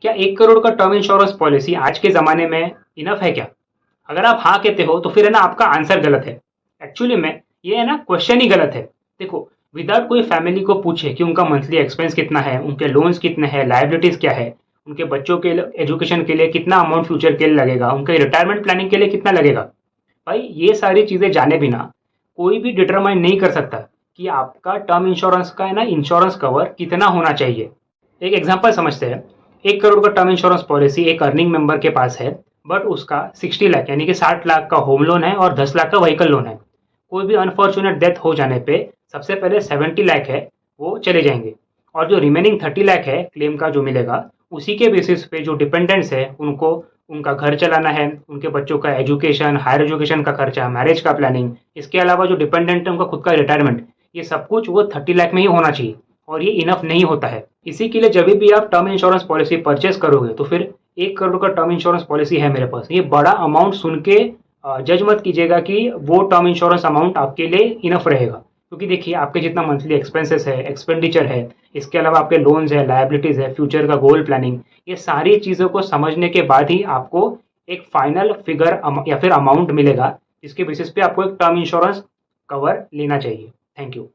क्या 1 करोड़ का term insurance policy आज के ज़माने में इनफ है क्या? अगर आप हाँ कहते हो तो फिर है ना आपका आंसर गलत है। एक्चुअली में ये है ना क्वेश्चन ही गलत है। देखो, विदाउट कोई फैमिली को पूछे कि उनका मंथली एक्सपेंस कितना है, उनके लोन्स कितने हैं, लायबिलिटीज़ क्या है, उनके बच्चों के एजुकेशन के लिए कितना अमाउंट फ्यूचर के लिए लगेगा, उनके रिटायरमेंट प्लानिंग के लिए कितना लगेगा। भाई ये सारी चीज़ें जाने बिना कोई भी डिटरमाइन नहीं कर सकता कि आपका टर्म इंश्योरेंस का है ना इंश्योरेंस कवर कितना होना चाहिए। एक एग्जांपल समझते हैं। 1 करोड़ का टर्म इंश्योरेंस पॉलिसी एक अर्निंग मेंबर के पास है, बट उसका 60 लाख यानी कि 60 लाख का होम लोन है और 10 लाख का व्हीकल लोन है। कोई भी अनफॉर्चुनेट डेथ हो जाने पे सबसे पहले 70 लाख है वो चले जाएंगे, और जो रिमेनिंग 30 लाख है क्लेम का जो मिलेगा, उसी के बेसिस पे जो डिपेंडेंट्स है उनको उनका घर चलाना है, उनके बच्चों का एजुकेशन, हायर एजुकेशन का खर्चा, मैरिज का प्लानिंग, इसके अलावा जो डिपेंडेंट है उनका खुद का रिटायरमेंट, ये सब कुछ वो 30 लाख में ही होना चाहिए। और ये इनफ नहीं होता है। इसी के लिए जब भी आप टर्म इंश्योरेंस पॉलिसी परचेस करोगे तो फिर 1 करोड़ का टर्म इंश्योरेंस पॉलिसी है मेरे पास, ये बड़ा अमाउंट सुन के जज मत कीजिएगा कि वो टर्म इंश्योरेंस अमाउंट आपके लिए इनफ रहेगा। क्योंकि देखिए, आपके जितना मंथली एक्सपेंसेस है, एक्सपेंडिचर है, इसके अलावा आपके लोन्स है, लायबिलिटीज़ है, फ्यूचर का गोल प्लानिंग, ये सारी चीज़ों को समझने के बाद ही आपको एक फाइनल फिगर या फिर अमाउंट मिलेगा, जिसके बेसिस पे आपको एक टर्म इंश्योरेंस कवर लेना चाहिए। Thank you.